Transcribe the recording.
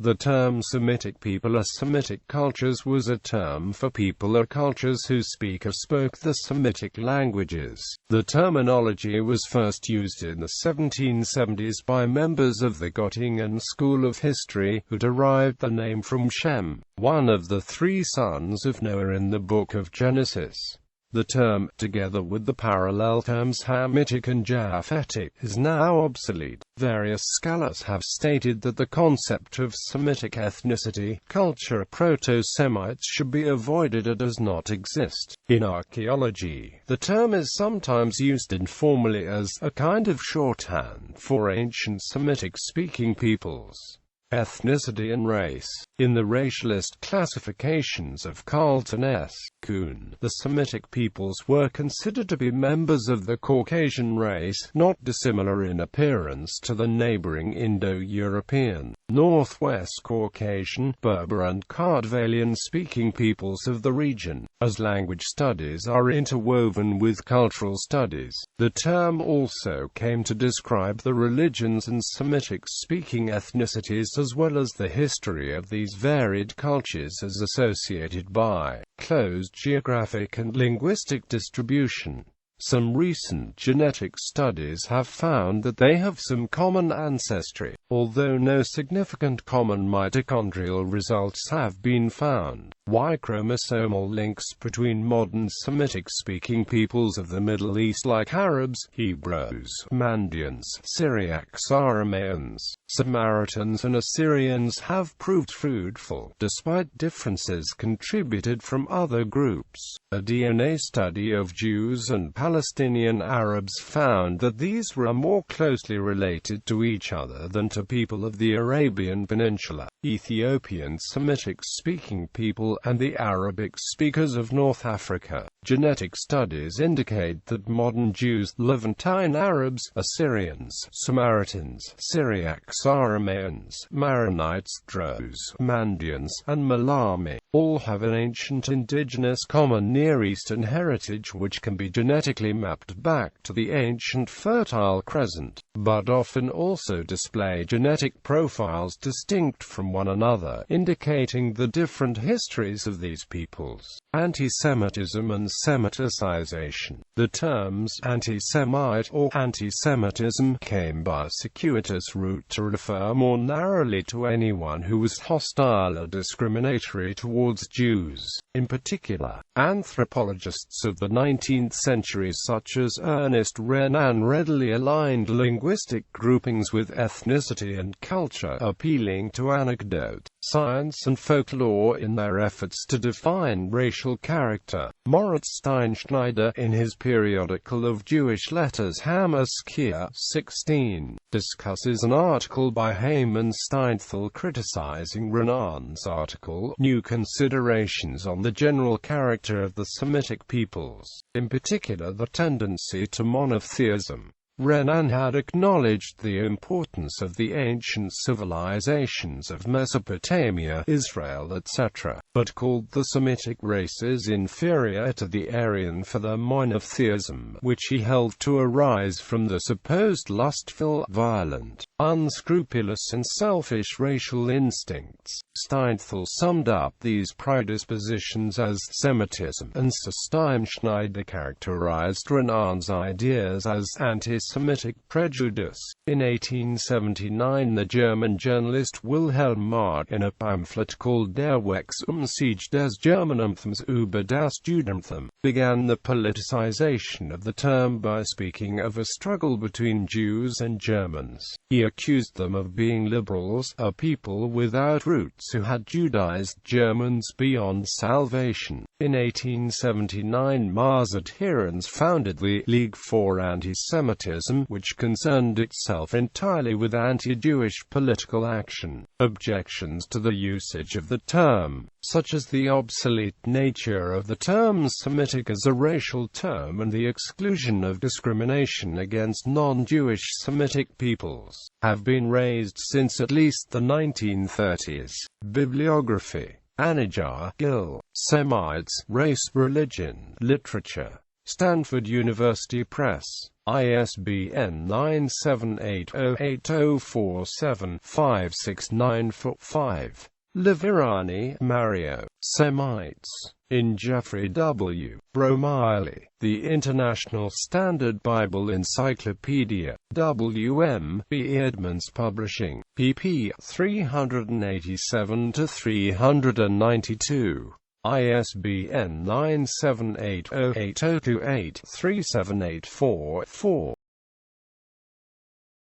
The term Semitic people or Semitic cultures was a term for people or cultures who speak or spoke the Semitic languages. The terminology was first used in the 1770s by members of the Göttingen School of History, who derived the name from Shem, one of the three sons of Noah in the Book of Genesis. The term, together with the parallel terms Hamitic and Japhetic, is now obsolete. Various scholars have stated that the concept of Semitic ethnicity, culture, Proto-Semites should be avoided or does not exist. In archaeology, the term is sometimes used informally as a kind of shorthand for ancient Semitic-speaking peoples. Ethnicity and race. In the racialist classifications of Carlton S. Kuhn, the Semitic peoples were considered to be members of the Caucasian race, not dissimilar in appearance to the neighboring Indo-European, Northwest Caucasian, Berber and Kardvalian-speaking peoples of the region. As language studies are interwoven with cultural studies, the term also came to describe the religions and Semitic-speaking ethnicities as well as the history of these varied cultures as associated by closed geographic and linguistic distribution. Some recent genetic studies have found that they have some common ancestry, although no significant common mitochondrial results have been found. Y-chromosomal links between modern Semitic-speaking peoples of the Middle East like Arabs, Hebrews, Mandaeans, Syriacs, Aramaeans, Samaritans and Assyrians have proved fruitful, despite differences contributed from other groups. A DNA study of Jews and Palestinian Arabs found that these were more closely related to each other than to people of the Arabian Peninsula, Ethiopian Semitic-speaking people, and the Arabic speakers of North Africa. Genetic studies indicate that modern Jews, Levantine Arabs, Assyrians, Samaritans, Syriacs, Aramaeans, Maronites, Druze, Mandaeans, and Malami all have an ancient indigenous common Near Eastern heritage which can be genetically mapped back to the ancient Fertile Crescent, but often also display genetic profiles distinct from one another, indicating the different histories of these peoples. Anti-Semitism and Semiticization. The terms anti-Semite or anti-Semitism came by a circuitous route to refer more narrowly to anyone who was hostile or discriminatory towards Jews. In particular, anthropologists of the 19th century such as Ernest Renan readily aligned linguistic groupings with ethnicity and culture, appealing to anecdote, science and folklore in their efforts to define racial character. Moritz Steinschneider, in his periodical of Jewish letters Hammer-Skia, 16, discusses an article by Haman Steinthal criticizing Renan's article, New Considerations on the General Character of the Semitic Peoples, in particular the tendency to monotheism. Renan had acknowledged the importance of the ancient civilizations of Mesopotamia, Israel etc., but called the Semitic races inferior to the Aryan for their monotheism, which he held to arise from the supposed lustful, violent, unscrupulous and selfish racial instincts. Steinthal summed up these predispositions as Semitism, and Steinschneider characterized Renan's ideas as anti-Semitic prejudice. In 1879 the German journalist Wilhelm Mark, in a pamphlet called Der Wechselsieg des Germanentums über das Judentum, began the politicization of the term by speaking of a struggle between Jews and Germans. He accused them of being liberals, a people without roots who had Judaized Germans beyond salvation. In 1879 Mar's adherents founded the League for Anti-Semitism, which concerned itself entirely with anti-Jewish political action. Objections to the usage of the term, such as the obsolete nature of the term Semitic as a racial term and the exclusion of discrimination against non-Jewish Semitic peoples, have been raised since at least the 1930s. Bibliography. Anijar, Gil. Semites, Race, Religion, Literature. Stanford University Press. ISBN 97808047569-5. Livirani, Mario. Semites. In Jeffrey W. Bromiley. The International Standard Bible Encyclopedia. W.M.B. Edmonds Publishing. pp. 387-392. ISBN 9780802837844.